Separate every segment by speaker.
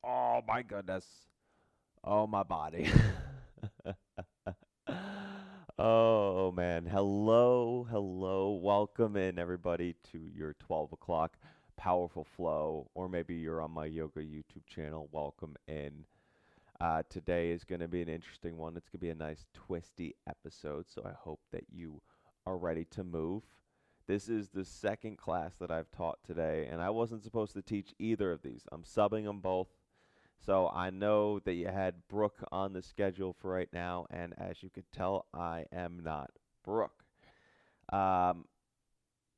Speaker 1: Oh my goodness. Oh my body. Oh man. Hello, hello. Welcome in everybody to your 12 o'clock Powerful Flow, or maybe you're on my yoga YouTube channel. Welcome in. Today is going to be an interesting one. It's going to be a nice twisty episode, so I hope that you are ready to move. This is the second class that I've taught today, and I wasn't supposed to teach either of these. I'm subbing them both. So I know that you had Brooke on the schedule for right now, and as you could tell, I am not Brooke. Um,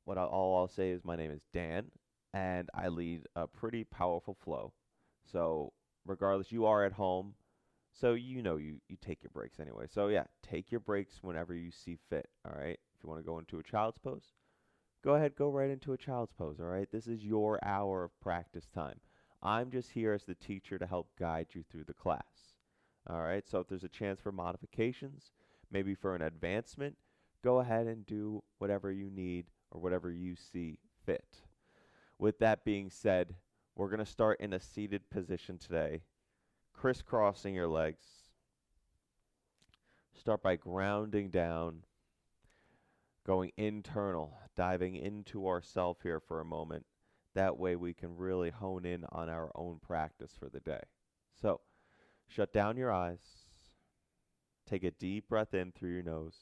Speaker 1: all I'll say is my name is Dan, and I lead a pretty powerful flow. So regardless, you are at home, so you take your breaks anyway. So yeah, take your breaks whenever you see fit. All right. If you want to go into a child's pose, go ahead, go right into a child's pose, all right? This is your hour of practice time. I'm just here as the teacher to help guide you through the class. All right? So if there's a chance for modifications, maybe for an advancement, go ahead and do whatever you need or whatever you see fit. With that being said, we're going to start in a seated position today, crisscrossing your legs. Start by grounding down, going internal, diving into ourself here for a moment. That way we can really hone in on our own practice for the day. So, shut down your eyes. Take a deep breath in through your nose.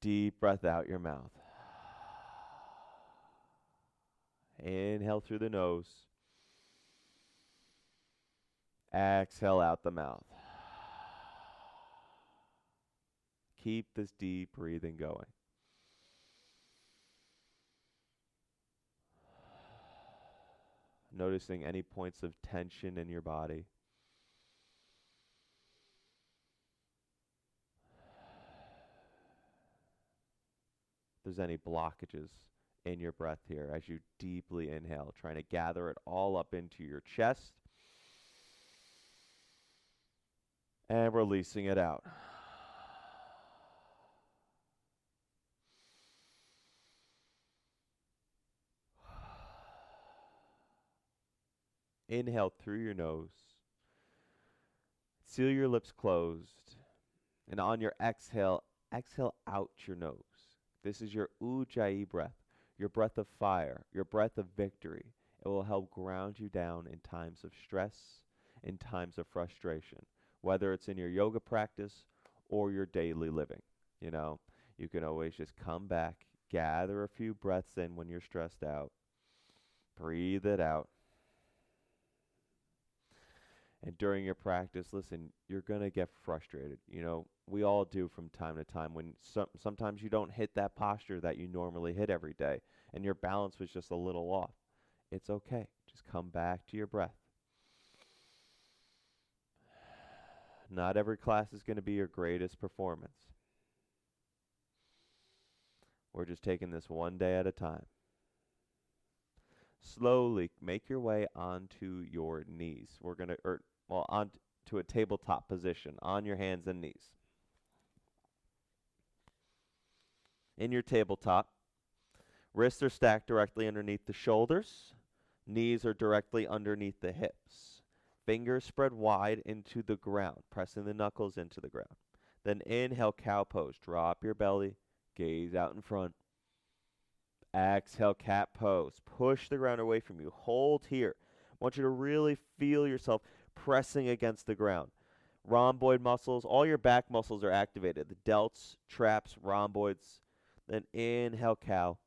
Speaker 1: Deep breath out your mouth. Inhale through the nose. Exhale out the mouth. Keep this deep breathing going. Noticing any points of tension in your body. If there's any blockages in your breath here as you deeply inhale, trying to gather it all up into your chest and releasing it out. Inhale through your nose. Seal your lips closed. And on your exhale, exhale out your nose. This is your Ujjayi breath, your breath of fire, your breath of victory. It will help ground you down in times of stress, in times of frustration, whether it's in your yoga practice or your daily living. You know, you can always just come back, gather a few breaths in when you're stressed out, breathe it out. And during your practice, listen, you're going to get frustrated. You know, we all do from time to time when sometimes you don't hit that posture that you normally hit every day and your balance was just a little off. It's okay. Just come back to your breath. Not every class is going to be your greatest performance. We're just taking this one day at a time. Slowly make your way onto your knees. We're going to, onto a tabletop position on your hands and knees. In your tabletop, wrists are stacked directly underneath the shoulders. Knees are directly underneath the hips. Fingers spread wide into the ground, pressing the knuckles into the ground. Then inhale, cow pose. Drop your belly, gaze out in front. Exhale, cat pose. Push the ground away from you. Hold here. I want you to really feel yourself pressing against the ground. Rhomboid muscles, all your back muscles are activated. The delts, traps, rhomboids. Then inhale, cow.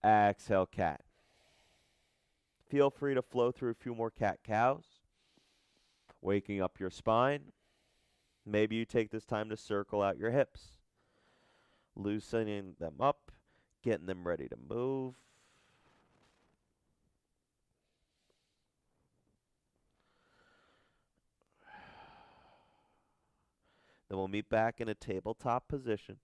Speaker 1: Exhale, cat. Feel free to flow through a few more cat-cows. Waking up your spine. Maybe you take this time to circle out your hips. Loosening them up, getting them ready to move. Then we'll meet back in a tabletop position.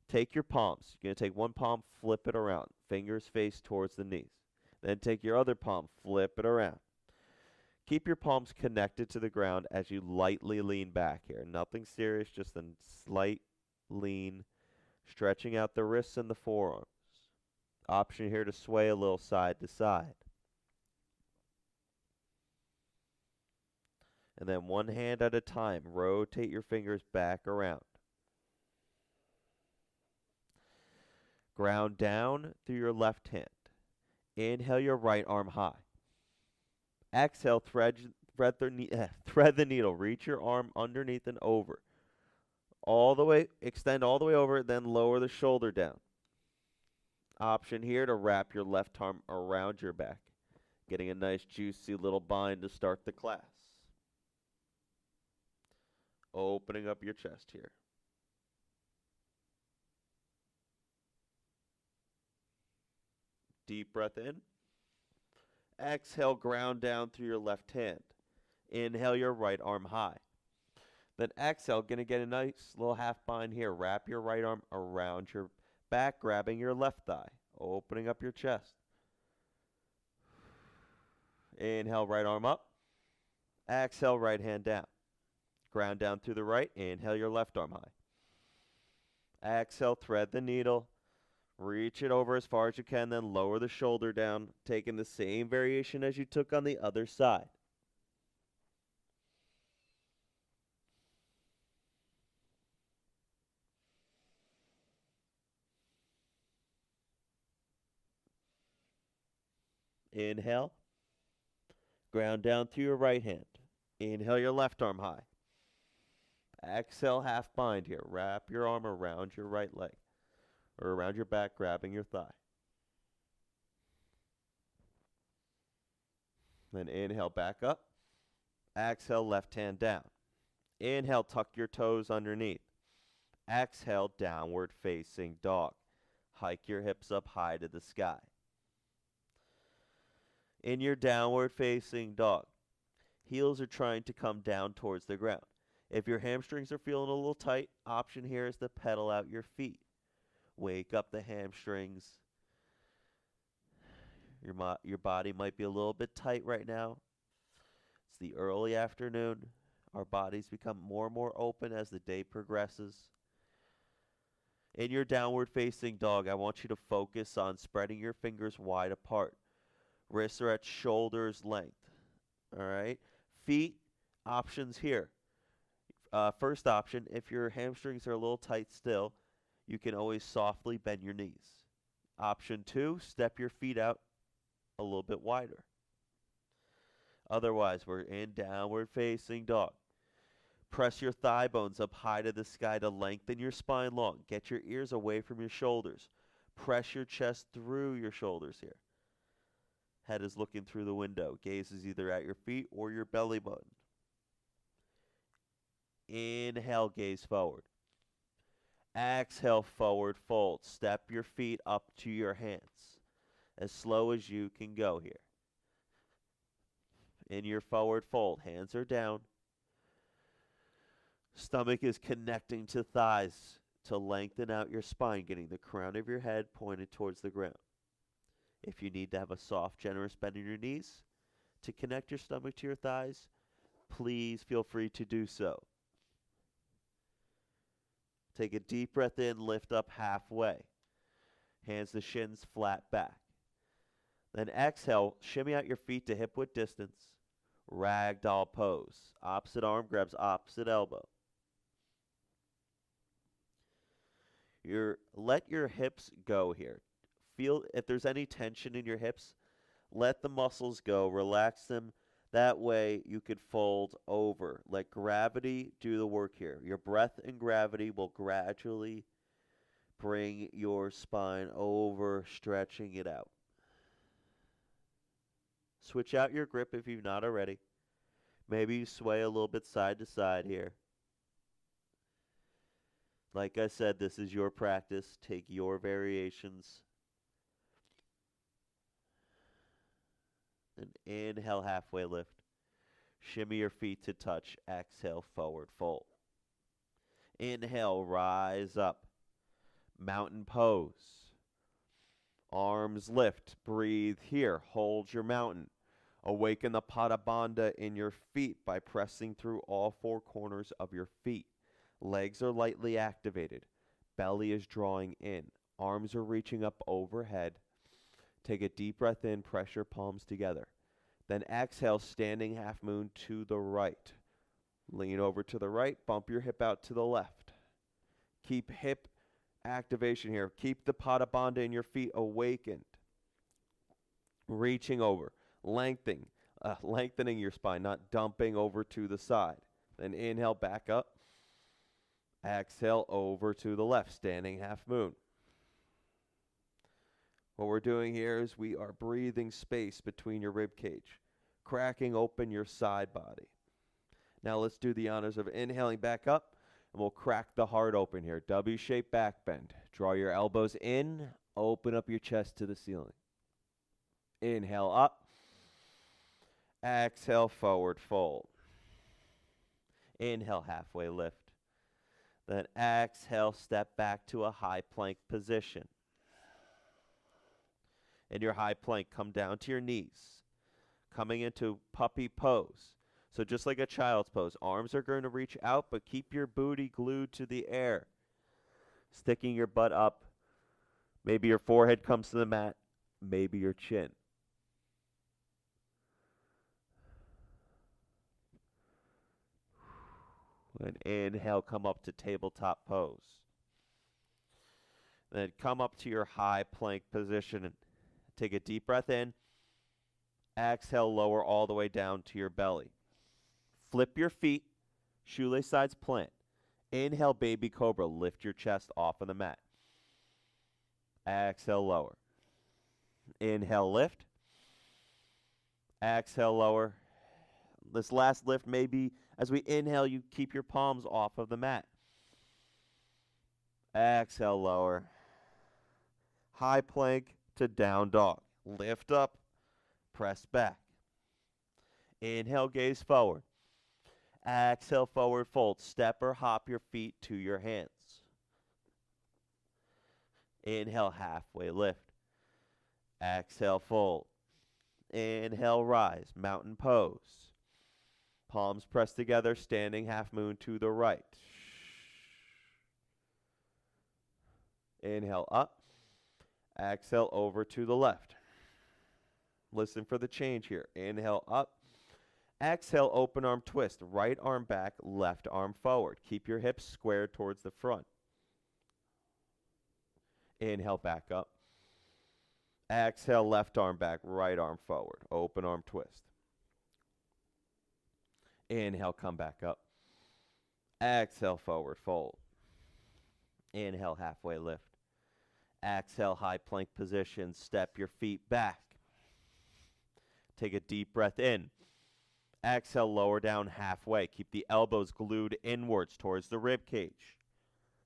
Speaker 1: Take your palms. You're going to take one palm, flip it around. Fingers face towards the knees. Then take your other palm, flip it around. Keep your palms connected to the ground as you lightly lean back here. Nothing serious, just a slight lean, stretching out the wrists and the forearms. Option here to sway a little side to side. And then one hand at a time, rotate your fingers back around. Ground down through your left hand. Inhale your right arm high. Exhale, thread the needle. Reach your arm underneath and over. All the way, extend all the way over, then lower the shoulder down. Option here to wrap your left arm around your back, getting a nice juicy little bind to start the class. Opening up your chest here. Deep breath in. Exhale, ground down through your left hand. Inhale your right arm high. Then exhale, going to get a nice little half bind here. Wrap your right arm around your back, grabbing your left thigh. Opening up your chest. Inhale, right arm up. Exhale, right hand down. Ground down through the right. Inhale your left arm high. Exhale, thread the needle. Reach it over as far as you can, then lower the shoulder down, taking the same variation as you took on the other side. Inhale. Ground down through your right hand. Inhale your left arm high. Exhale, half bind here. Wrap your arm around your right leg, or around your back, grabbing your thigh. Then inhale, back up. Exhale, left hand down. Inhale, tuck your toes underneath. Exhale, downward facing dog. Hike your hips up high to the sky. In your downward facing dog, heels are trying to come down towards the ground. If your hamstrings are feeling a little tight, option here is to pedal out your feet. Wake up the hamstrings. Your body might be a little bit tight right now. It's the early afternoon. Our bodies become more and more open as the day progresses. In your downward facing dog, I want you to focus on spreading your fingers wide apart. Wrists are at shoulders length. All right. Feet, options here. First option, if your hamstrings are a little tight still, you can always softly bend your knees. Option 2, step your feet out a little bit wider. Otherwise, we're in downward facing dog. Press your thigh bones up high to the sky to lengthen your spine long. Get your ears away from your shoulders. Press your chest through your shoulders here. Head is looking through the window. Gaze is either at your feet or your belly button. Inhale, gaze forward. Exhale, forward fold. Step your feet up to your hands. As slow as you can go here. In your forward fold, hands are down. Stomach is connecting to thighs to lengthen out your spine, getting the crown of your head pointed towards the ground. If you need to have a soft, generous bend in your knees to connect your stomach to your thighs, please feel free to do so. Take a deep breath in, lift up halfway. Hands to shins, flat back. Then exhale, shimmy out your feet to hip width distance. Ragdoll pose. Opposite arm grabs opposite elbow. Let your hips go here. Feel if there's any tension in your hips, let the muscles go, relax them. That way you could fold over. Let gravity do the work here. Your breath and gravity will gradually bring your spine over, stretching it out. Switch out your grip if you've not already. Maybe you sway a little bit side to side here. Like I said, this is your practice. Take your variations. And inhale, halfway lift. Shimmy your feet to touch. Exhale, forward fold. Inhale, rise up. Mountain pose. Arms lift. Breathe here. Hold your mountain. Awaken the Pada Bandha in your feet by pressing through all four corners of your feet. Legs are lightly activated. Belly is drawing in. Arms are reaching up overhead. Take a deep breath in, press your palms together. Then exhale, standing half moon to the right. Lean over to the right, bump your hip out to the left. Keep hip activation here. Keep the Pada Bandha in your feet awakened. Reaching over, lengthening your spine, not dumping over to the side. Then inhale, back up. Exhale, over to the left, standing half moon. What we're doing here is we are breathing space between your rib cage, cracking open your side body. Now let's do the honors of inhaling back up, and we'll crack the heart open here. W-shaped back bend. Draw your elbows in, open up your chest to the ceiling. Inhale up. Exhale, forward fold. Inhale, halfway lift. Then exhale, step back to a high plank position. In your high plank, come down to your knees, coming into puppy pose. So just like a child's pose, arms are going to reach out, but keep your booty glued to the air. Sticking your butt up. Maybe your forehead comes to the mat, maybe your chin. And inhale, come up to tabletop pose. Then come up to your high plank position and take a deep breath in. Exhale, lower all the way down to your belly. Flip your feet, shoelace sides plant. Inhale, baby cobra, lift your chest off of the mat. Exhale, lower. Inhale, lift. Exhale, lower. This last lift, maybe as we inhale, you keep your palms off of the mat. Exhale, lower. High plank to down dog. Lift up, press back. Inhale, gaze forward. Exhale, forward fold. Step or hop your feet to your hands. Inhale, halfway lift. Exhale, fold. Inhale, rise, mountain pose. Palms pressed together, standing half moon to the right. Inhale, up. Exhale, over to the left. Listen for the change here. Inhale, up. Exhale, open arm twist. Right arm back, left arm forward. Keep your hips squared towards the front. Inhale, back up. Exhale, left arm back, right arm forward. Open arm twist. Inhale, come back up. Exhale, forward fold. Inhale, halfway lift. Exhale, high plank position. Step your feet back. Take a deep breath in. Exhale, lower down halfway. Keep the elbows glued inwards towards the rib cage.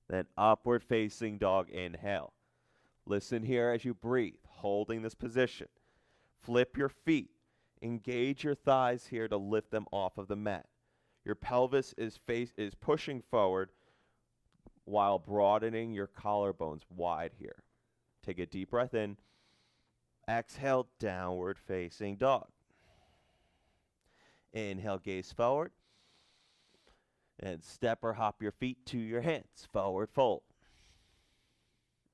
Speaker 1: Then upward facing dog, inhale. Listen here as you breathe, holding this position. Flip your feet. Engage your thighs here to lift them off of the mat. Your pelvis is pushing forward while broadening your collarbones wide here. Take a deep breath in. Exhale, downward facing dog. Inhale, gaze forward. And step or hop your feet to your hands. Forward fold.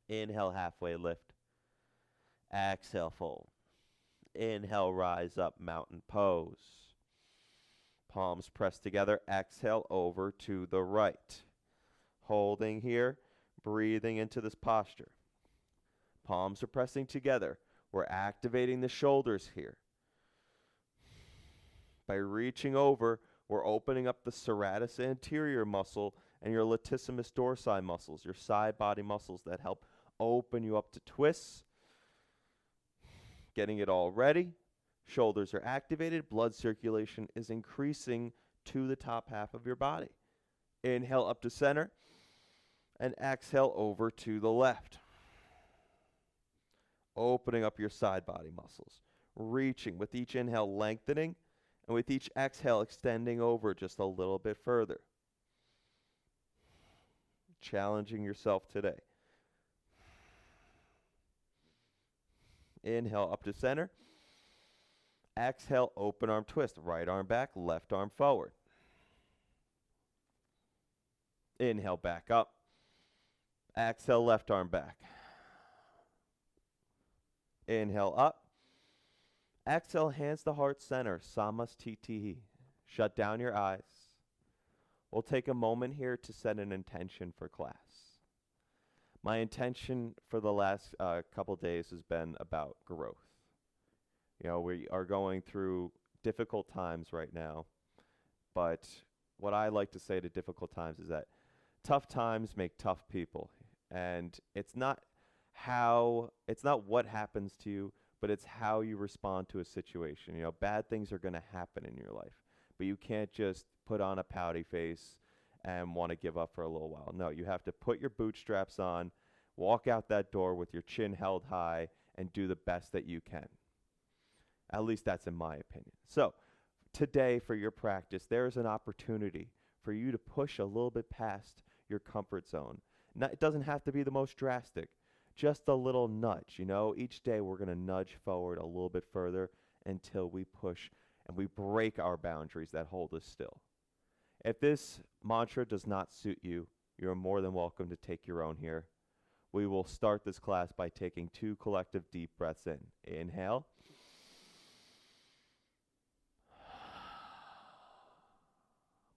Speaker 1: Inhale, halfway lift. Exhale, fold. Inhale, rise up, mountain pose. Palms pressed together. Exhale, over to the right. Holding here, breathing into this posture. Palms are pressing together. We're activating the shoulders here. By reaching over, we're opening up the serratus anterior muscle and your latissimus dorsi muscles, your side body muscles that help open you up to twists. Getting it all ready. Shoulders are activated. Blood circulation is increasing to the top half of your body. Inhale up to center and exhale over to the left. Opening up your side body muscles. Reaching with each inhale, lengthening, and with each exhale, extending over just a little bit further. Challenging yourself today. Inhale up to center. Exhale, open arm twist. Right arm back, left arm forward. Inhale, back up. Exhale, left arm back. Inhale up. Exhale, hands to heart center, Samastiti. Shut down your eyes. We'll take a moment here to set an intention for class. My intention for the last couple days has been about growth. You know, we are going through difficult times right now, but what I like to say to difficult times is that tough times make tough people. And it's not what happens to you, but it's how you respond to a situation. You know, bad things are going to happen in your life, but you can't just put on a pouty face and want to give up for a little while. No, you have to put your bootstraps on, walk out that door with your chin held high, and do the best that you can. At least that's in my opinion. So today for your practice, there is an opportunity for you to push a little bit past your comfort zone. It doesn't have to be the most drastic, just a little nudge. You know, each day we're going to nudge forward a little bit further until we push and we break our boundaries that hold us still. If this mantra does not suit you, you're more than welcome to take your own here. We will start this class by taking 2 collective deep breaths in. Inhale.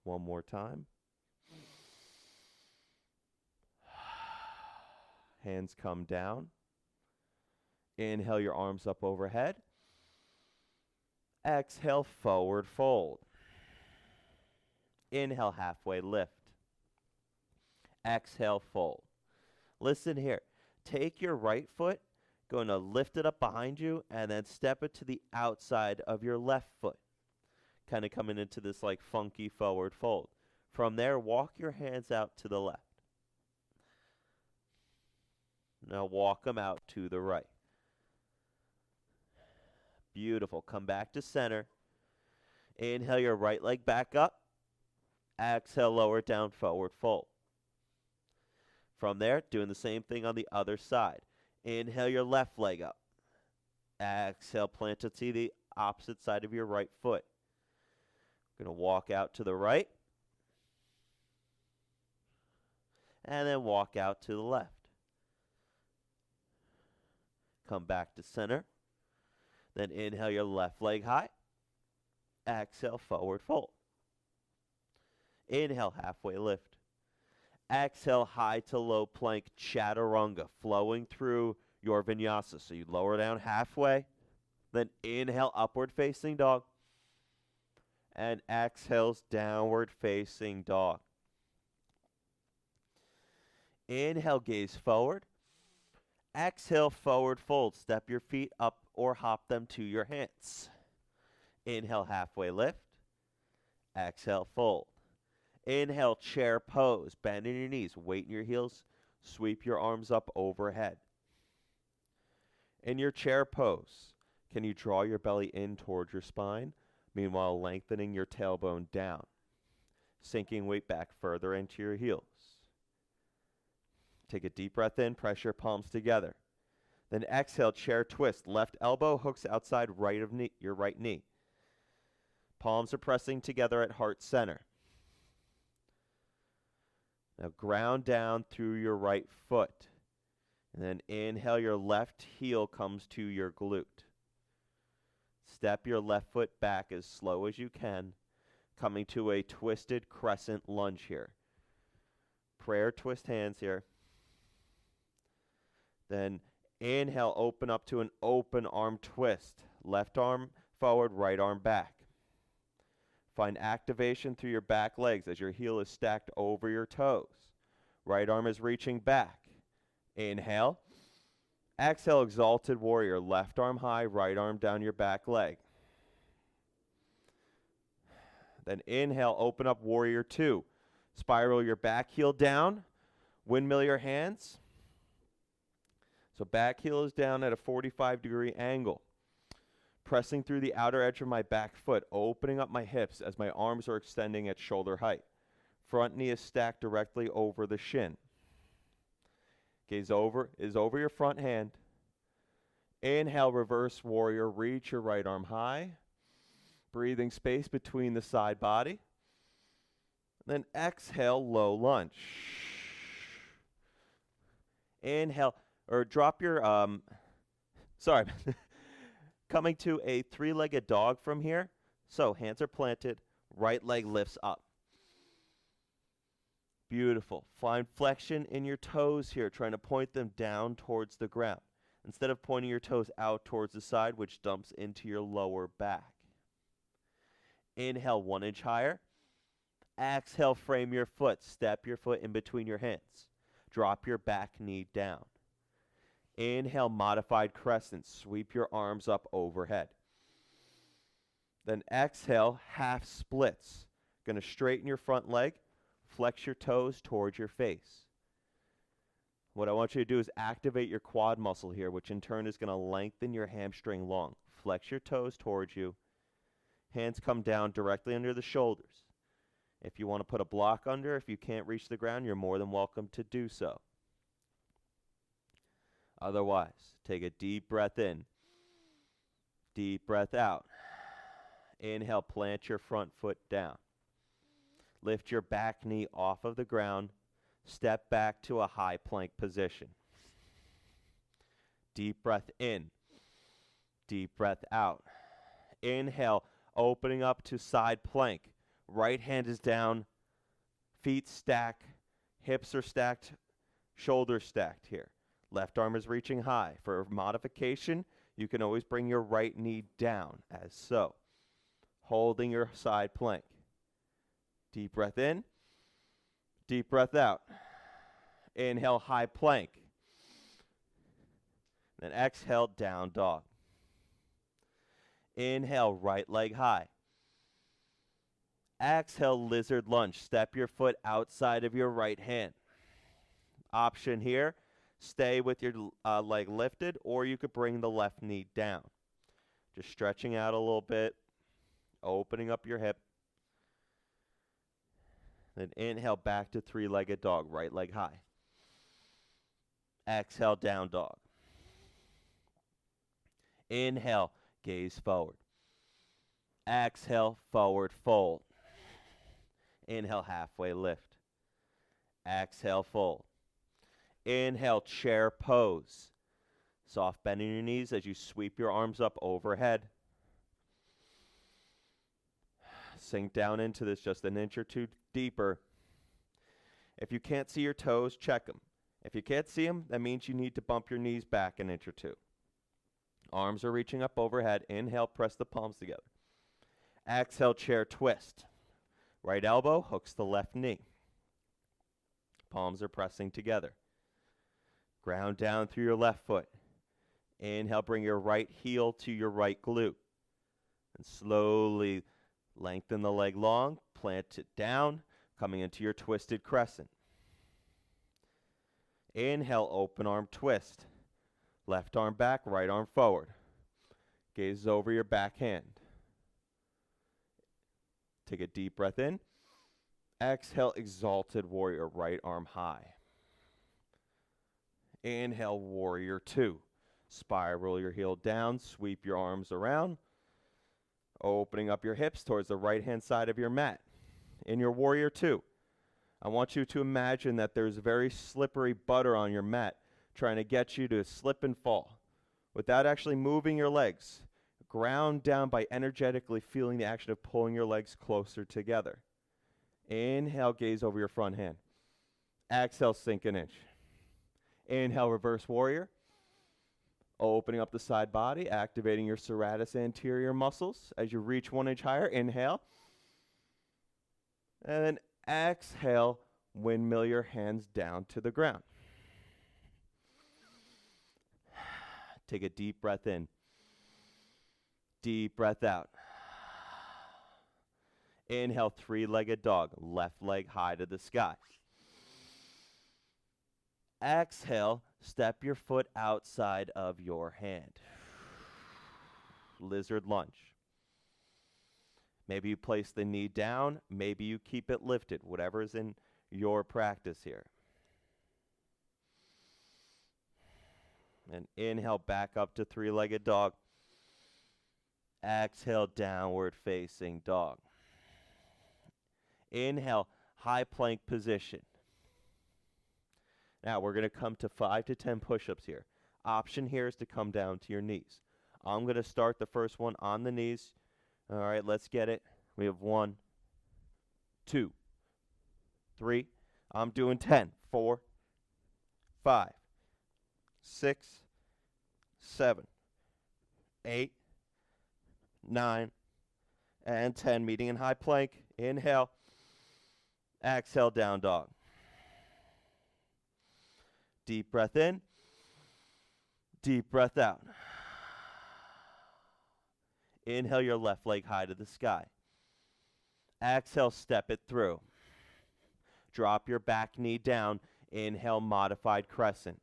Speaker 1: One more time. Hands come down. Inhale your arms up overhead. Exhale, forward fold. Inhale, halfway lift. Exhale, fold. Listen here. Take your right foot, going to lift it up behind you, and then step it to the outside of your left foot. Kind of coming into this like funky forward fold. From there, walk your hands out to the left. Now walk them out to the right. Beautiful. Come back to center. Inhale your right leg back up. Exhale, lower down, forward fold. From there, doing the same thing on the other side. Inhale your left leg up. Exhale, plant it to the opposite side of your right foot. Going to walk out to the right. And then walk out to the left. Come back to center. Then inhale your left leg high. Exhale, forward fold. Inhale, halfway lift. Exhale, high to low plank chaturanga, flowing through your vinyasa. So you lower down halfway. Then inhale, upward facing dog. And exhales, downward facing dog. Inhale, gaze forward. Exhale, forward fold. Step your feet up or hop them to your hands. Inhale, halfway lift. Exhale, fold. Inhale, chair pose. Bend in your knees. Weight in your heels. Sweep your arms up overhead. In your chair pose, can you draw your belly in towards your spine? Meanwhile, lengthening your tailbone down. Sinking weight back further into your heels. Take a deep breath in. Press your palms together. Then exhale, chair twist. Left elbow hooks outside your right knee. Palms are pressing together at heart center. Now ground down through your right foot. And then inhale, your left heel comes to your glute. Step your left foot back as slow as you can, coming to a twisted crescent lunge here. Prayer twist hands here. Then inhale, open up to an open arm twist. Left arm forward, right arm back. Find activation through your back legs as your heel is stacked over your toes. Right arm is reaching back. Inhale. Exhale, exalted warrior. Left arm high, right arm down your back leg. Then inhale, open up warrior 2. Spiral your back heel down. Windmill your hands. So back heel is down at a 45-degree angle. Pressing through the outer edge of my back foot, opening up my hips as my arms are extending at shoulder height. Front knee is stacked directly over the shin. Gaze over your front hand. Inhale, reverse warrior. Reach your right arm high. Breathing space between the side body. Then exhale, low lunge. Inhale, or drop your Sorry. Coming to a three-legged dog from here. So hands are planted, right leg lifts up. Beautiful. Find flexion in your toes here, trying to point them down towards the ground, instead of pointing your toes out towards the side, which dumps into your lower back. Inhale 1 inch higher. Exhale, frame your foot. Step your foot in between your hands. Drop your back knee down. Inhale, modified crescent. Sweep your arms up overhead. Then exhale, half splits. Going to straighten your front leg. Flex your toes towards your face. What I want you to do is activate your quad muscle here, which in turn is going to lengthen your hamstring long. Flex your toes towards you. Hands come down directly under the shoulders. If you want to put a block under, if you can't reach the ground, you're more than welcome to do so. Otherwise, take a deep breath in. Deep breath out. Inhale, plant your front foot down. Lift your back knee off of the ground. Step back to a high plank position. Deep breath in. Deep breath out. Inhale, opening up to side plank. Right hand is down. Feet stack. Hips are stacked. Shoulders stacked here. Left arm is reaching high. For modification, you can always bring your right knee down, as so. Holding your side plank. Deep breath in. Deep breath out. Inhale, high plank. Then exhale, down dog. Inhale, right leg high. Exhale, lizard lunge. Step your foot outside of your right hand. Option here, stay with your leg lifted, or you could bring the left knee down. Just stretching out a little bit, opening up your hip. Then inhale back to three-legged dog, right leg high. Exhale, down dog. Inhale, gaze forward. Exhale, forward fold. Inhale, halfway lift. Exhale, fold. Inhale, chair pose. Soft bend in your knees as you sweep your arms up overhead. Sink down into this just an inch or two deeper. If you can't see your toes, check them. If you can't see them, that means you need to bump your knees back an inch or two. Arms are reaching up overhead. Inhale, press the palms together. Exhale, chair twist. Right elbow hooks the left knee. Palms are pressing together. Ground down through your left foot. Inhale, bring your right heel to your right glute. And slowly lengthen the leg long, plant it down, coming into your twisted crescent. Inhale, open arm twist. Left arm back, right arm forward. Gaze over your back hand. Take a deep breath in. Exhale, exalted warrior, right arm high. Inhale, warrior two. Spiral your heel down, sweep your arms around. Opening up your hips towards the right-hand side of your mat. In your warrior two, I want you to imagine that there's very slippery butter on your mat trying to get you to slip and fall without actually moving your legs. Ground down by energetically feeling the action of pulling your legs closer together. Inhale, gaze over your front hand. Exhale, sink an inch. Inhale, reverse warrior. Opening up the side body, activating your serratus anterior muscles as you reach 1 inch higher. Inhale. And then exhale, windmill your hands down to the ground. Take a deep breath in. Deep breath out. Inhale, three-legged dog, left leg high to the sky. Exhale, step your foot outside of your hand. Lizard lunge. Maybe you place the knee down, maybe you keep it lifted, whatever is in your practice here. And inhale, back up to three-legged dog. Exhale, downward facing dog. Inhale, high plank position. Now we're going to come to 5 to 10 push-ups here. Option here is to come down to your knees. I'm going to start the first one on the knees. All right, let's get it. We have 1, 2, 3. I'm doing 10. 4, 5, 6, 7, 8, 9, and 10. Meeting in high plank. Inhale. Exhale, down dog. Deep breath in. Deep breath out. Inhale your left leg high to the sky. Exhale, step it through. Drop your back knee down. Inhale, modified crescent.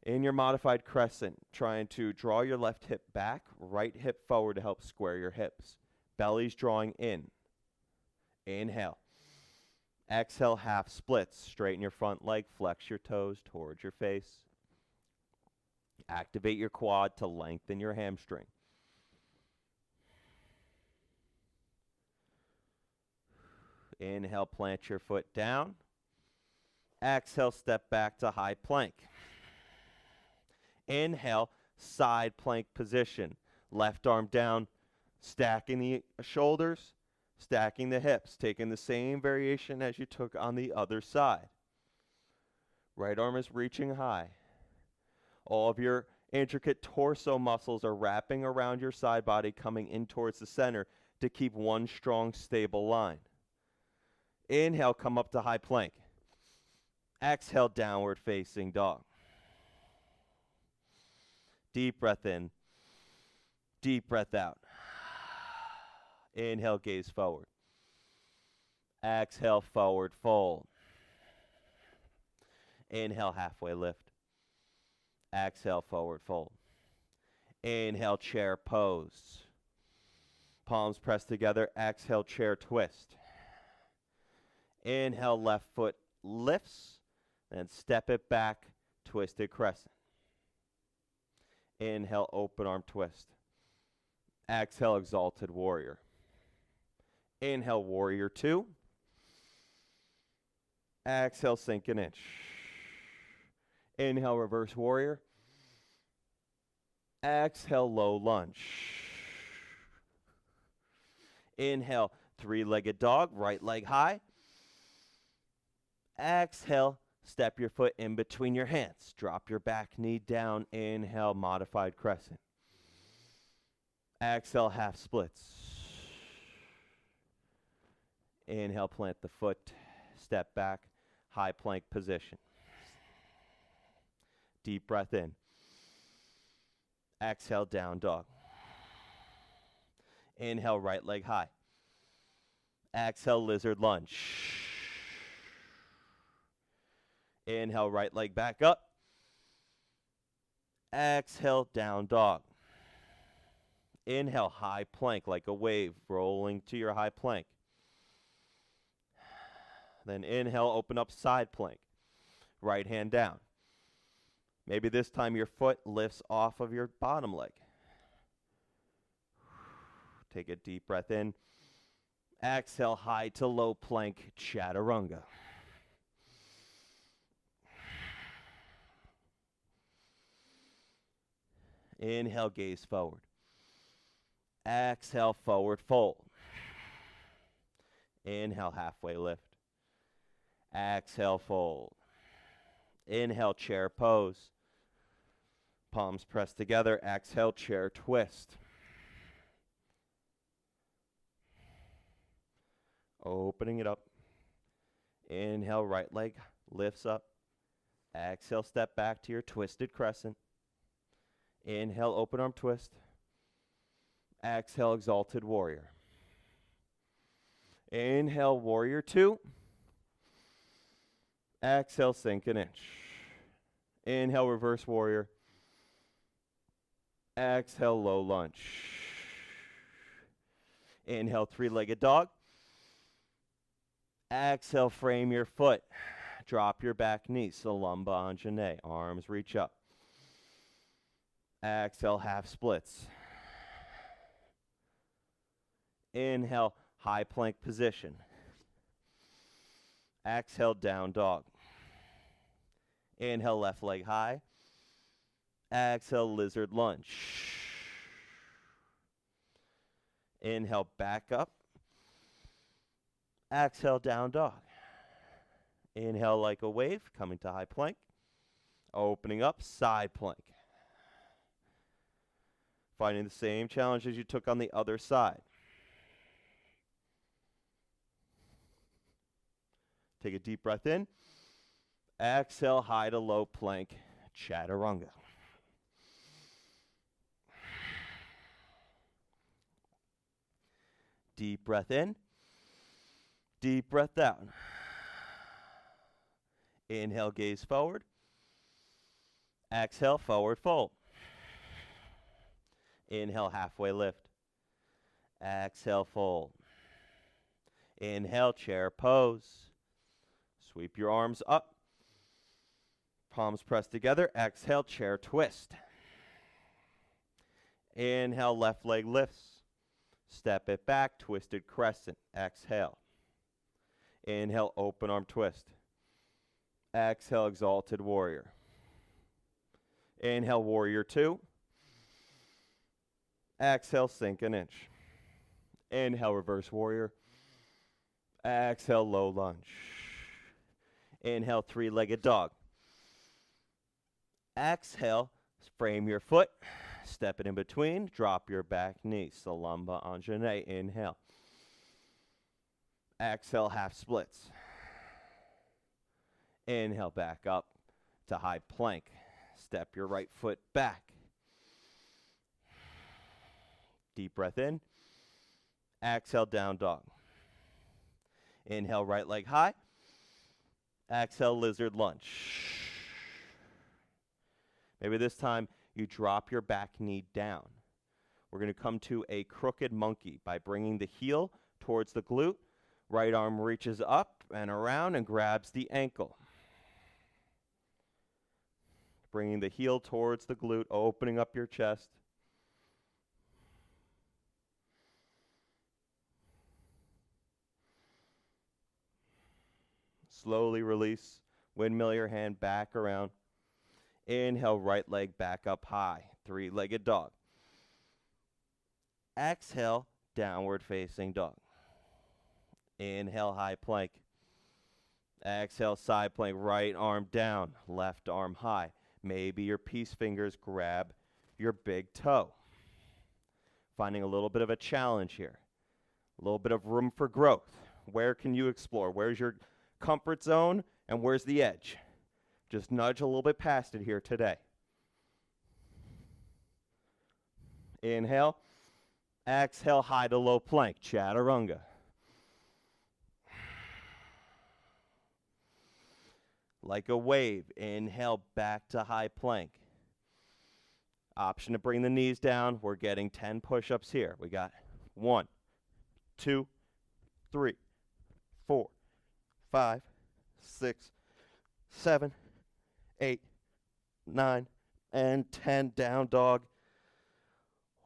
Speaker 1: In your modified crescent, trying to draw your left hip back, right hip forward to help square your hips. Belly's drawing in. Inhale. Exhale, half splits. Straighten your front leg, flex your toes towards your face. Activate your quad to lengthen your hamstring. Inhale, plant your foot down. Exhale, step back to high plank. Inhale, side plank position. Left arm down, stacking the shoulders, stacking the hips, taking the same variation as you took on the other side. Right arm is reaching high. All of your intricate torso muscles are wrapping around your side body, coming in towards the center to keep one strong, stable line. Inhale, come up to high plank. Exhale, downward facing dog. Deep breath in. Deep breath out. Inhale, gaze forward. Exhale, forward fold. Inhale, halfway lift. Exhale, forward fold. Inhale, chair pose. Palms pressed together. Exhale, chair twist. Inhale, left foot lifts. Then step it back, twisted crescent. Inhale, open arm twist. Exhale, exalted warrior. Inhale, warrior 2. Exhale, sink an inch. Inhale, reverse warrior. Exhale, low lunge. Inhale, three-legged dog, right leg high. Exhale, step your foot in between your hands. Drop your back knee down. Inhale, modified crescent. Exhale, half splits. Inhale, plant the foot, step back, high plank position. Deep breath in. Exhale, down dog. Inhale, right leg high. Exhale, lizard lunge. Inhale, right leg back up. Exhale, down dog. Inhale, high plank like a wave, rolling to your high plank. Then inhale, open up side plank. Right hand down. Maybe this time your foot lifts off of your bottom leg. Take a deep breath in. Exhale, high to low plank, chaturanga. Inhale, gaze forward. Exhale, forward fold. Inhale, halfway lift. Exhale, fold. Inhale, chair pose. Palms pressed together. Exhale, chair twist. Opening it up. Inhale, right leg lifts up. Exhale, step back to your twisted crescent. Inhale, open arm twist. Exhale, exalted warrior. Inhale, warrior 2. Exhale, sink an inch. Inhale, reverse warrior. Exhale, low lunge. Inhale, three-legged dog. Exhale, frame your foot. Drop your back knee, Salamba Anjane. Arms reach up. Exhale, half splits. Inhale, high plank position. Exhale, down dog. Inhale, left leg high. Exhale, lizard lunge. Inhale, back up. Exhale, down dog. Inhale like a wave, coming to high plank. Opening up, side plank. Finding the same challenge as you took on the other side. Take a deep breath in. Exhale, high to low plank, chaturanga. Deep breath in. Deep breath out. Inhale, gaze forward. Exhale, forward fold. Inhale, halfway lift. Exhale, fold. Inhale, chair pose. Sweep your arms up. Palms pressed together. Exhale, chair twist. Inhale, left leg lifts. Step it back, twisted crescent. Exhale. Inhale, open arm twist. Exhale, exalted warrior. Inhale, warrior two. Exhale, sink an inch. Inhale, reverse warrior. Exhale, low lunge. Inhale, three-legged dog. Exhale, frame your foot. Step it in between. Drop your back knee. Salamba Anjane. Inhale. Exhale, half splits. Inhale, back up to high plank. Step your right foot back. Deep breath in. Exhale, down dog. Inhale, right leg high. Exhale, lizard lunge. Maybe this time you drop your back knee down. We're going to come to a crooked monkey by bringing the heel towards the glute. Right arm reaches up and around and grabs the ankle. Bringing the heel towards the glute, opening up your chest. Slowly release. Windmill your hand back around. Inhale, right leg back up high. Three-legged dog. Exhale, downward facing dog. Inhale, high plank. Exhale, side plank. Right arm down, left arm high. Maybe your peace fingers grab your big toe. Finding a little bit of a challenge here. A little bit of room for growth. Where can you explore? Where's your comfort zone and where's the edge? Just nudge a little bit past it here today. Inhale. Exhale, high to low plank, chaturanga. Like a wave, inhale back to high plank. Option to bring the knees down. We're getting 10 push-ups here. We got 1, 2, 3, 4, 5, 6, 7, 8, 9, and 10. Down dog.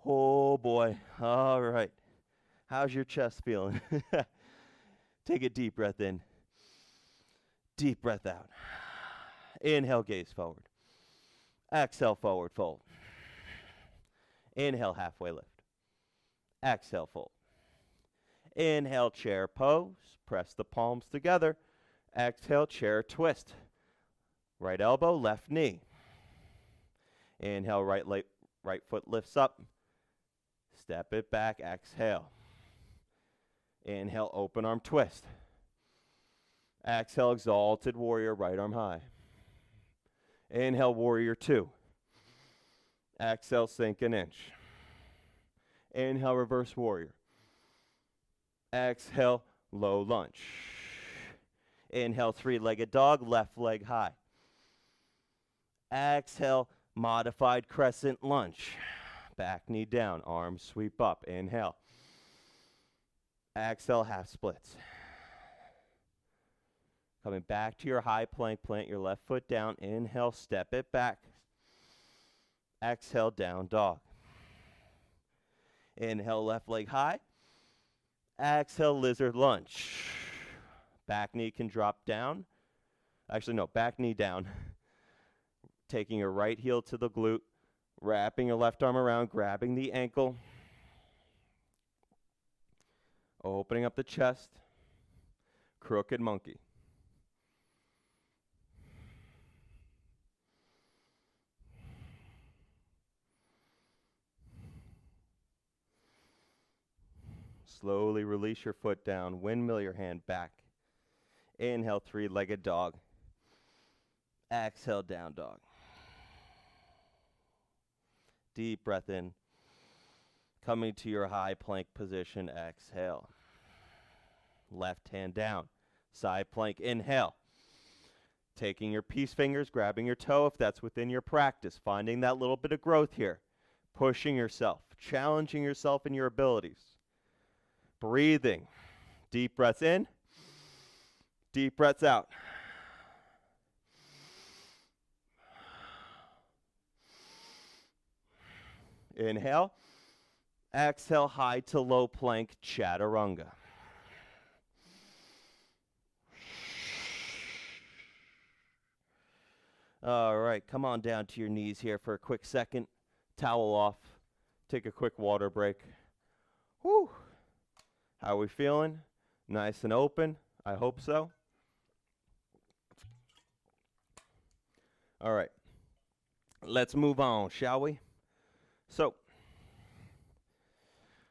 Speaker 1: Oh boy. All right. How's your chest feeling? Take a deep breath in. Deep breath out. Inhale, gaze forward. Exhale, forward fold. Inhale, halfway lift. Exhale, fold. Inhale, chair pose. Press the palms together. Exhale, chair twist. Right elbow, left knee. Inhale, right foot lifts up. Step it back, exhale. Inhale, open arm twist. Exhale, exalted warrior, right arm high. Inhale, warrior two. Exhale, sink an inch. Inhale, reverse warrior. Exhale, low lunge. Inhale, three-legged dog, left leg high. Exhale, modified crescent lunge. Back knee down, arms sweep up. Inhale. Exhale, half splits. Coming back to your high plank, plant your left foot down. Inhale, step it back. Exhale, down dog. Inhale, left leg high. Exhale, lizard lunge. Back knee can drop down. Actually, no, back knee down. Taking your right heel to the glute, wrapping your left arm around, grabbing the ankle, opening up the chest, crooked monkey. Slowly release your foot down, windmill your hand back. Inhale, three-legged dog. Exhale, down dog. Deep breath in. Coming to your high plank position, exhale. Left hand down, side plank, inhale. Taking your peace fingers, grabbing your toe if that's within your practice, finding that little bit of growth here, pushing yourself, challenging yourself and your abilities. Breathing, deep breaths in, deep breaths out. Inhale, exhale, high to low plank, chaturanga. All right, come on down to your knees here for a quick second. Towel off. Take a quick water break. Whew. How are we feeling? Nice and open? I hope so. All right. Let's move on, shall we? So,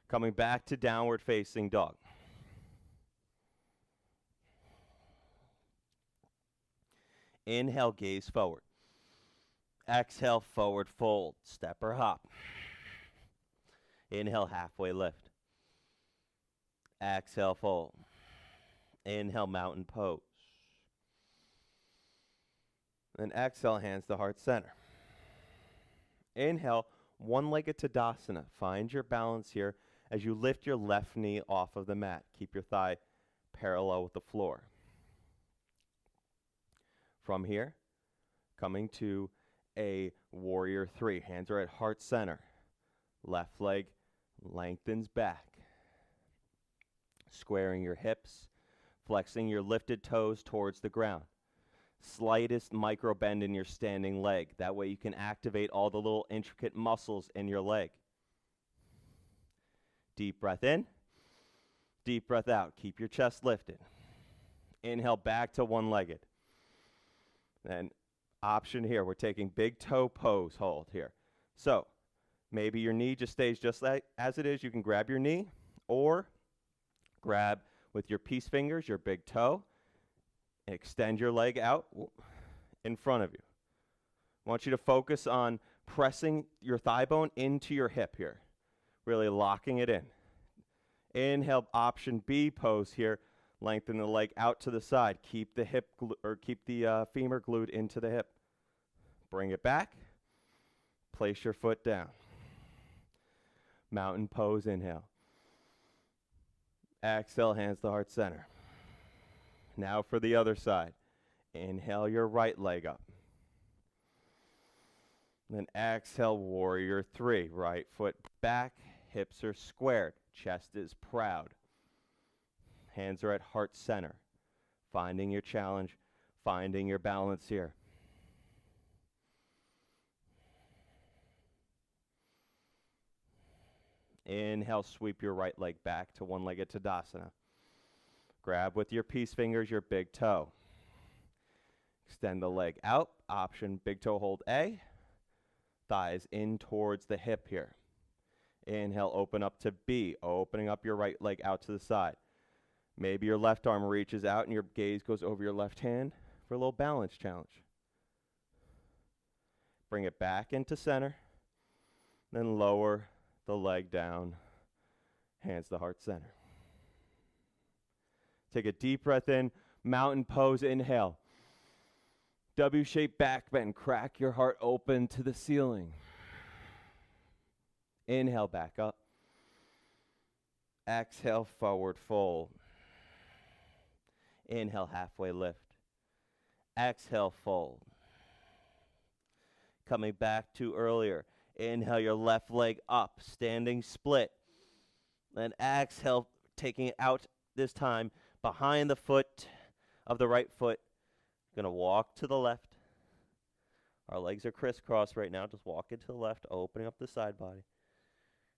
Speaker 1: coming back to downward facing dog. Inhale, gaze forward. Exhale, forward fold, step or hop. Inhale, halfway lift. Exhale, fold. Inhale, mountain pose. Then exhale, hands to heart center. Inhale, one-legged Tadasana. Find your balance here as you lift your left knee off of the mat. Keep your thigh parallel with the floor. From here, coming to a warrior three. Hands are at heart center. Left leg lengthens back. Squaring your hips, flexing your lifted toes towards the ground. Slightest micro bend in your standing leg. That way you can activate all the little intricate muscles in your leg. Deep breath in, deep breath out. Keep your chest lifted. Inhale back to one-legged. Then option here, we're taking big toe pose hold here. So maybe your knee just stays just like as it is. You can grab your knee or grab with your peace fingers, your big toe, and extend your leg out in front of you. I want you to focus on pressing your thigh bone into your hip here, really locking it in. Inhale, option B pose here. Lengthen the leg out to the side. Keep the hip keep the femur glued into the hip. Bring it back. Place your foot down. Mountain pose, inhale. Exhale, hands to heart center. Now for the other side. Inhale your right leg up. Then exhale, warrior three. Right foot back, hips are squared, chest is proud. Hands are at heart center. Finding your challenge, finding your balance here. Inhale, sweep your right leg back to one-legged Tadasana. Grab with your peace fingers your big toe. Extend the leg out. Option big toe hold A. Thighs in towards the hip here. Inhale, open up to B. Opening up your right leg out to the side. Maybe your left arm reaches out and your gaze goes over your left hand for a little balance challenge. Bring it back into center. Then lower the leg down. Hands to heart center. Take a deep breath in. Mountain pose, inhale. W-shaped back bend. Crack your heart open to the ceiling. Inhale, back up. Exhale, forward fold. Inhale, halfway lift. Exhale, fold. Coming back to earlier. Inhale your left leg up, standing split. Then exhale, taking it out this time behind the foot of the right foot. Going to walk to the left.
Speaker 2: Our legs are crisscrossed right now. Just walking to the left, opening up the side body.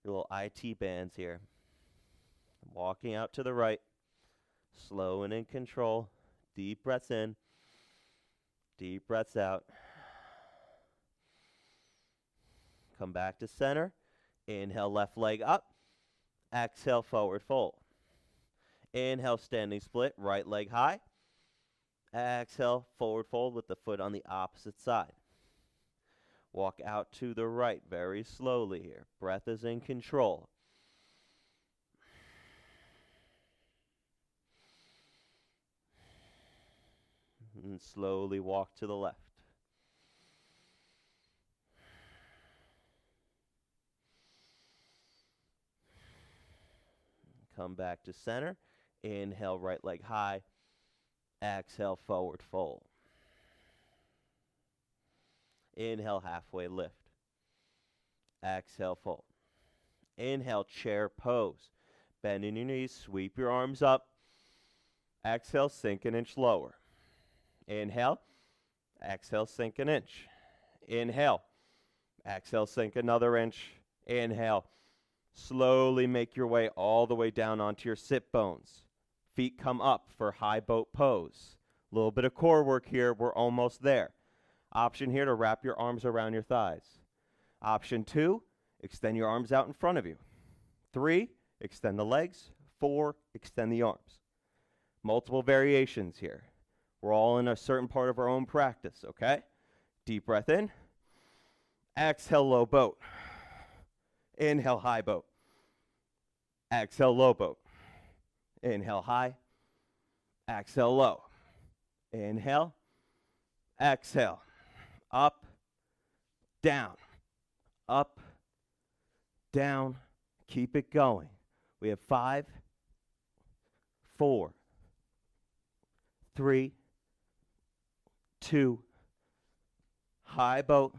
Speaker 2: Your little IT bands here. Walking out to the right. Slow and in control. Deep breaths in. Deep breaths out. Come back to center. Inhale, left leg up. Exhale, forward fold. Inhale, standing split, right leg high. Exhale, forward fold with the foot on the opposite side. Walk out to the right very slowly here. Breath is in control. And slowly walk to the left. Come back to center. Inhale, right leg high. Exhale, forward fold. Inhale, halfway lift. Exhale, fold. Inhale, chair pose. Bend in your knees, sweep your arms up. Exhale, sink an inch lower. Inhale. Exhale, sink an inch. Inhale. Exhale, sink another inch. Inhale. Slowly make your way all the way down onto your sit bones. Feet come up for high boat pose. A little bit of core work here. We're almost there. Option here to wrap your arms around your thighs. Option 2, extend your arms out in front of you. 3, extend the legs. 4, extend the arms. Multiple variations here. We're all in a certain part of our own practice, okay? Deep breath in. Exhale, low boat. Inhale, high boat. Exhale, low boat. Inhale, high. Exhale, low. Inhale. Exhale. Up. Down. Up. Down. Keep it going. We have 5, 4, 3, 2, high boat,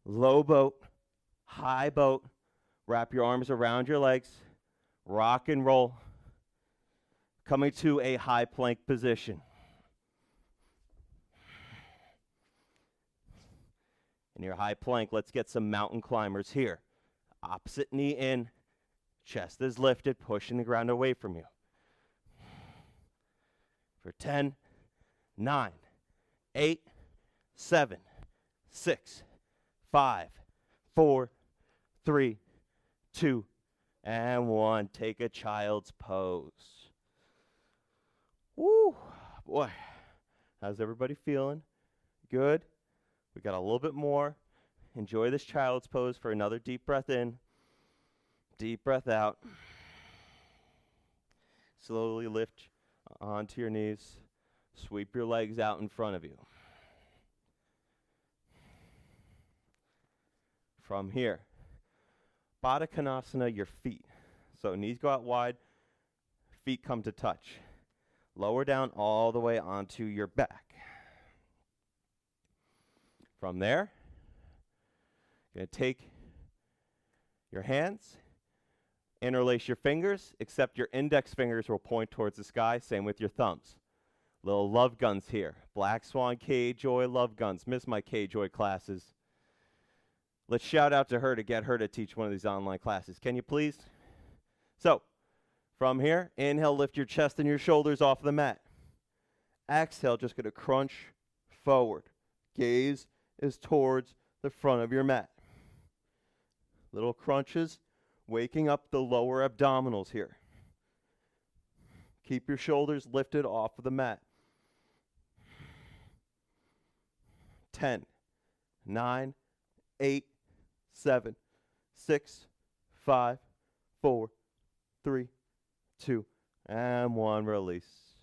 Speaker 2: low boat, high boat. Wrap your arms around your legs. Rock and roll. Coming to a high plank position. In your high plank, let's get some mountain climbers here. Opposite knee in. Chest is lifted, pushing the ground away from you. For 10, 9, 8, 7, 6, 5, 4, 3, 2, and 1. Take a child's pose. Woo, boy. How's everybody feeling? Good? We got a little bit more. Enjoy this child's pose for another deep breath in. Deep breath out. Slowly lift onto your knees. Sweep your legs out in front of you. From here, Baddha Konasana, your feet. So knees go out wide, feet come to touch. Lower down all the way onto your back. From there, you're going to take your hands, interlace your fingers, except your index fingers will point towards the sky. Same with your thumbs. Little love guns here. Black Swan, K-Joy, love guns. Miss my K-Joy classes. Let's shout out to her to get her to teach one of these online classes. Can you please? So, from here, inhale, lift your chest and your shoulders off the mat. Exhale, just going to crunch forward. Gaze is towards the front of your mat. Little crunches, waking up the lower abdominals here. Keep your shoulders lifted off of the mat. 10, 9, 8, 7, 6, 5, 4, 3, 2, and 1. Release.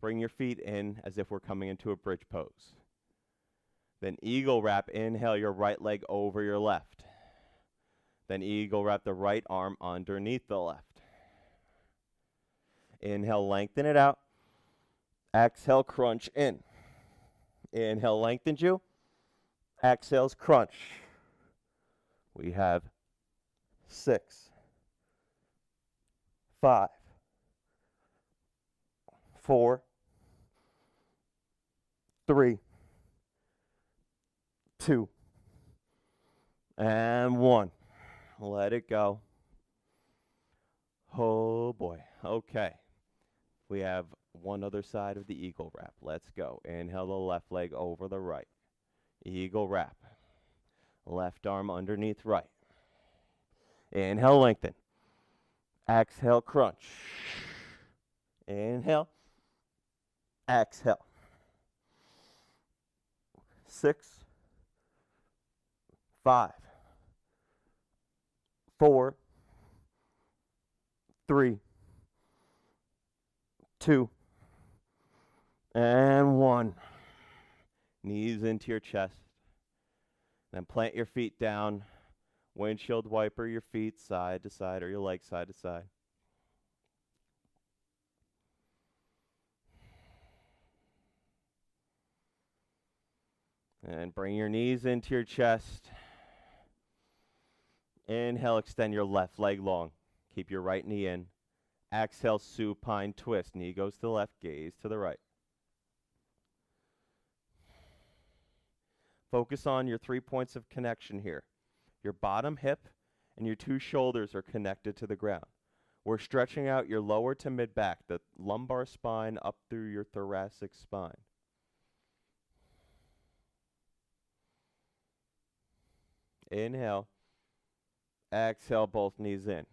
Speaker 2: Bring your feet in as if we're coming into a bridge pose. Then eagle wrap. Inhale your right leg over your left. Then eagle wrap the right arm underneath the left. Inhale, lengthen it out. Exhale, crunch in. Inhale, lengthens you. Exhales, crunch. We have 6, 5, 4, 3, 2, and 1. Let it go. Oh boy. Okay. We have one other side of the eagle wrap. Let's go. Inhale the left leg over the right. Eagle wrap. Left arm underneath right. Inhale, lengthen. Exhale, crunch. Inhale. Exhale. 6, 5, 4, 3, 2, and 1. Knees into your chest. Then plant your feet down. Windshield wiper your feet side to side or your legs side to side. And bring your knees into your chest. Inhale, extend your left leg long. Keep your right knee in. Exhale, supine twist. Knee goes to the left, gaze to the right. Focus on your 3 points of connection here. Your bottom hip and your 2 shoulders are connected to the ground. We're stretching out your lower to mid back, the lumbar spine up through your thoracic spine. Inhale. Exhale, both knees in.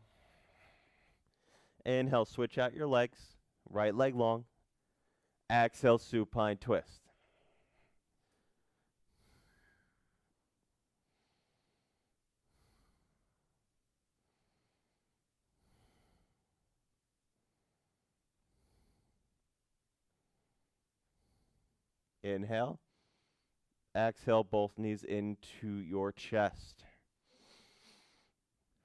Speaker 2: Inhale, switch out your legs. Right leg long. Exhale, supine twist. Inhale. Exhale, both knees into your chest.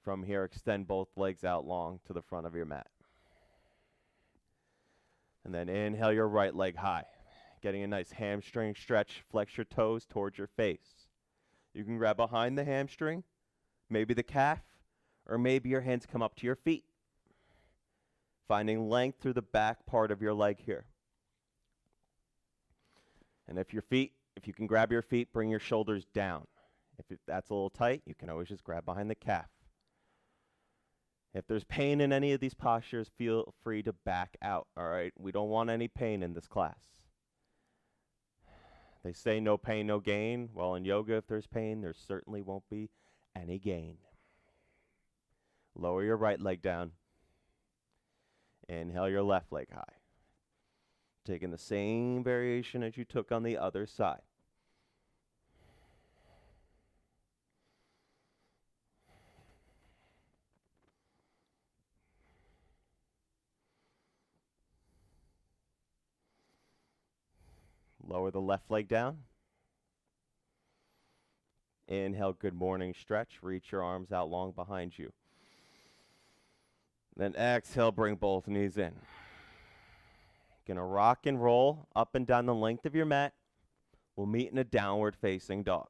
Speaker 2: From here, extend both legs out long to the front of your mat. And then inhale your right leg high. Getting a nice hamstring stretch. Flex your toes towards your face. You can grab behind the hamstring, maybe the calf, or maybe your hands come up to your feet. Finding length through the back part of your leg here. And if you can grab your feet, bring your shoulders down. If that's a little tight, you can always just grab behind the calf. If there's pain in any of these postures, feel free to back out, all right? We don't want any pain in this class. They say no pain, no gain. Well, in yoga, if there's pain, there certainly won't be any gain. Lower your right leg down. Inhale your left leg high. Taking the same variation as you took on the other side. Lower the left leg down. Inhale, good morning stretch. Reach your arms out long behind you. Then exhale, bring both knees in. Gonna rock and roll up and down the length of your mat. We'll meet in a downward facing dog.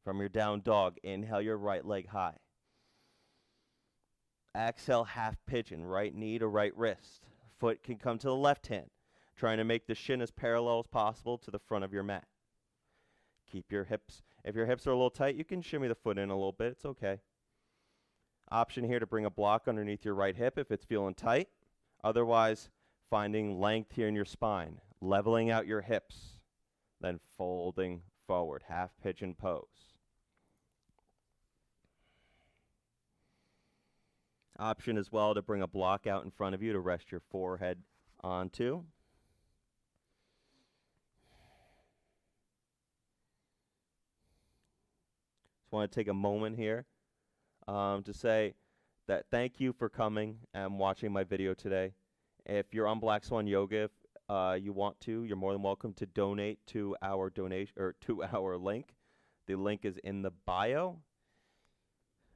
Speaker 2: From your down dog, inhale your right leg high. Exhale, half pigeon, right knee to right wrist. Foot can come to the left hand, trying to make the shin as parallel as possible to the front of your mat. Keep your hips. If your hips are a little tight, you can shimmy the foot in a little bit. It's okay. Option here to bring a block underneath your right hip if it's feeling tight. Otherwise, finding length here in your spine, leveling out your hips, then folding forward, half pigeon pose. Option as well to bring a block out in front of you to rest your forehead onto. Just want to take a moment here to say that thank you for coming and watching my video today. If you're on Black Swan Yoga, if you want to, you're more than welcome to donate to our donation or to our link. The link is in the bio.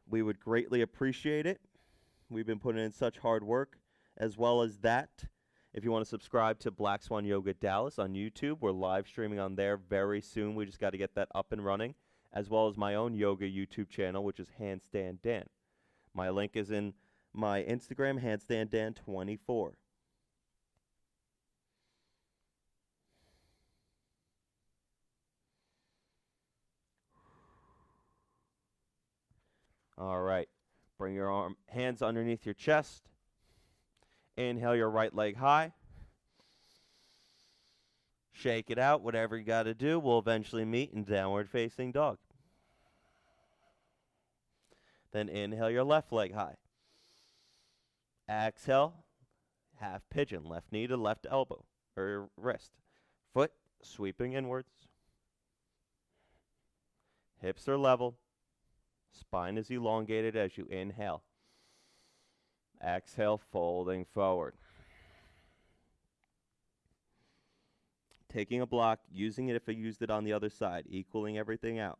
Speaker 2: We would greatly appreciate it. We've been putting in such hard work. As well as that, if you want to subscribe to Black Swan Yoga Dallas on YouTube, we're live streaming on there very soon. We just got to get that up and running. As well as my own yoga YouTube channel, which is Handstand Dan. My link is in my Instagram, handstanddan24. All right. Bring your hands underneath your chest. Inhale your right leg high. Shake it out. Whatever you got to do, we'll eventually meet in downward facing dog. Then inhale your left leg high. Exhale, half pigeon, left knee to left elbow or wrist. Foot sweeping inwards. Hips are level. Spine is elongated as you inhale. Exhale, folding forward. Taking a block, using it if I used it on the other side, equaling everything out.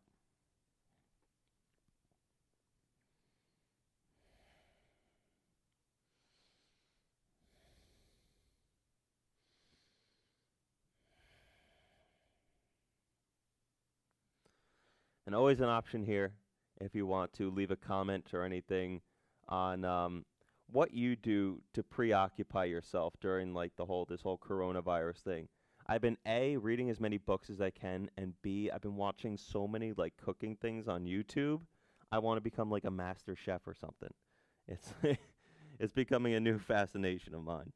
Speaker 2: And always an option here if you want to leave a comment or anything on what you do to preoccupy yourself during like this whole coronavirus thing. I've been A, reading as many books as I can, and B, I've been watching so many like cooking things on YouTube. I want to become like a master chef or something. It's it's becoming a new fascination of mine.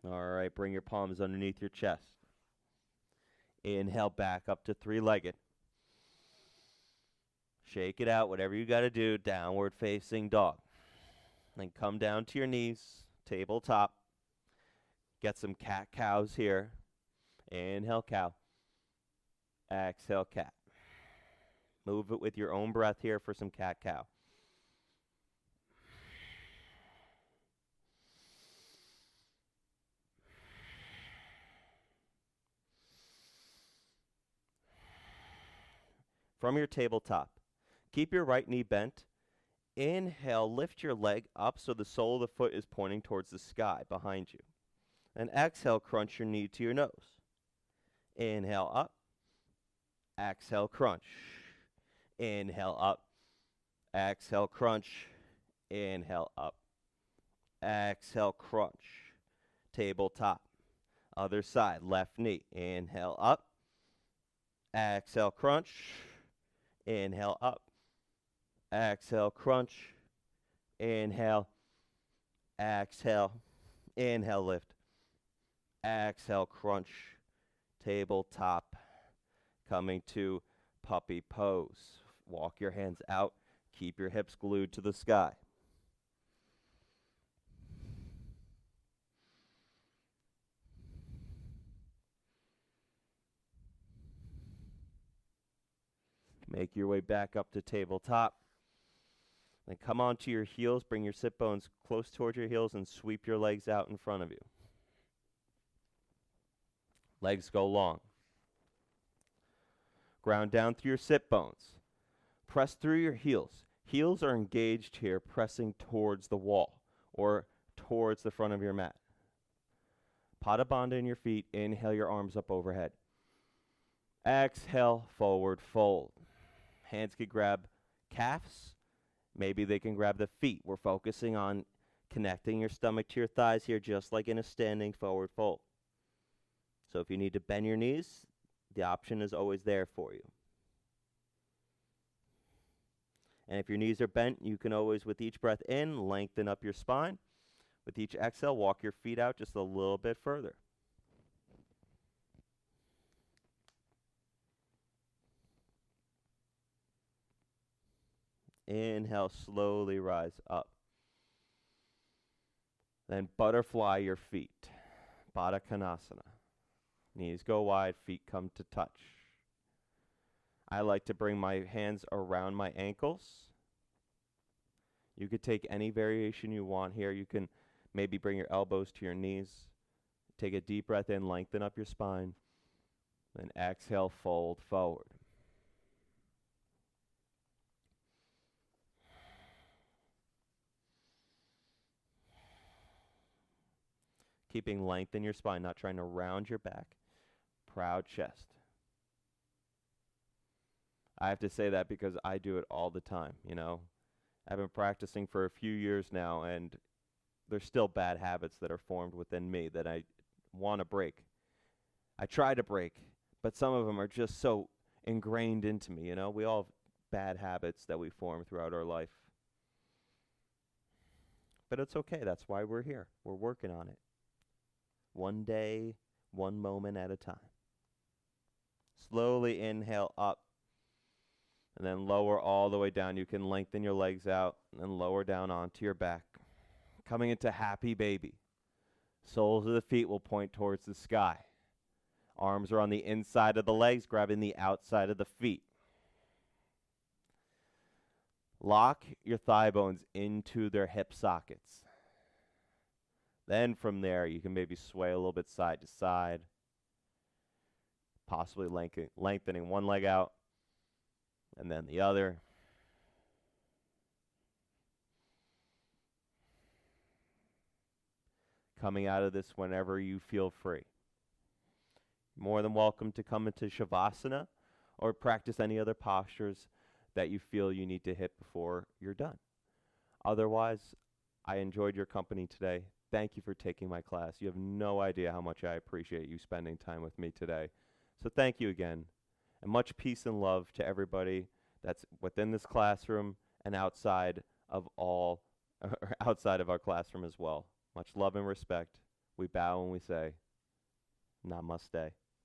Speaker 2: All right, bring your palms underneath your chest. Inhale back up to three-legged. Shake it out, whatever you got to do, downward facing dog. Then come down to your knees, tabletop. Get some cat-cows here. Inhale, cow. Exhale, cat. Move it with your own breath here for some cat-cow. From your tabletop, keep your right knee bent. Inhale, lift your leg up so the sole of the foot is pointing towards the sky behind you. And exhale, crunch your knee to your nose. Inhale up. Exhale, crunch. Inhale up. Exhale, crunch. Inhale up. Exhale, crunch. Tabletop. Other side, left knee. Inhale up. Exhale, crunch. Inhale up. Exhale, crunch. Inhale. Exhale. Inhale, lift. Exhale, crunch. Tabletop. Coming to puppy pose. Walk your hands out. Keep your hips glued to the sky. Make your way back up to tabletop. Then come onto your heels. Bring your sit bones close towards your heels and sweep your legs out in front of you. Legs go long. Ground down through your sit bones. Press through your heels. Heels are engaged here, pressing towards the wall or towards the front of your mat. Pada Bandha in your feet. Inhale your arms up overhead. Exhale, forward fold. Hands can grab calves. Maybe they can grab the feet. We're focusing on connecting your stomach to your thighs here, just like in a standing forward fold. So if you need to bend your knees, the option is always there for you. And if your knees are bent, you can always, with each breath in, lengthen up your spine. With each exhale, walk your feet out just a little bit further. Inhale, slowly rise up. Then butterfly your feet. Baddha Konasana. Knees go wide, feet come to touch. I like to bring my hands around my ankles. You could take any variation you want here. You can maybe bring your elbows to your knees. Take a deep breath in, lengthen up your spine. Then exhale, fold forward. Keeping length in your spine, not trying to round your back. Proud chest. I have to say that because I do it all the time, you know. I've been practicing for a few years now, and there's still bad habits that are formed within me that I want to break. I try to break, but some of them are just so ingrained into me, you know. We all have bad habits that we form throughout our life. But it's okay. That's why we're here. We're working on it. One day, one moment at a time. Slowly inhale up and then lower all the way down. You can lengthen your legs out and then lower down onto your back. Coming into happy baby. Soles of the feet will point towards the sky. Arms are on the inside of the legs, grabbing the outside of the feet. Lock your thigh bones into their hip sockets. Then from there, you can maybe sway a little bit side to side, possibly lengthening one leg out and then the other. Coming out of this whenever you feel free. More than welcome to come into Shavasana or practice any other postures that you feel you need to hit before you're done. Otherwise, I enjoyed your company today. Thank you for taking my class. You have no idea how much I appreciate you spending time with me today. So thank you again. And much peace and love to everybody that's within this classroom and outside of outside of our classroom as well. Much love and respect. We bow when we say, Namaste.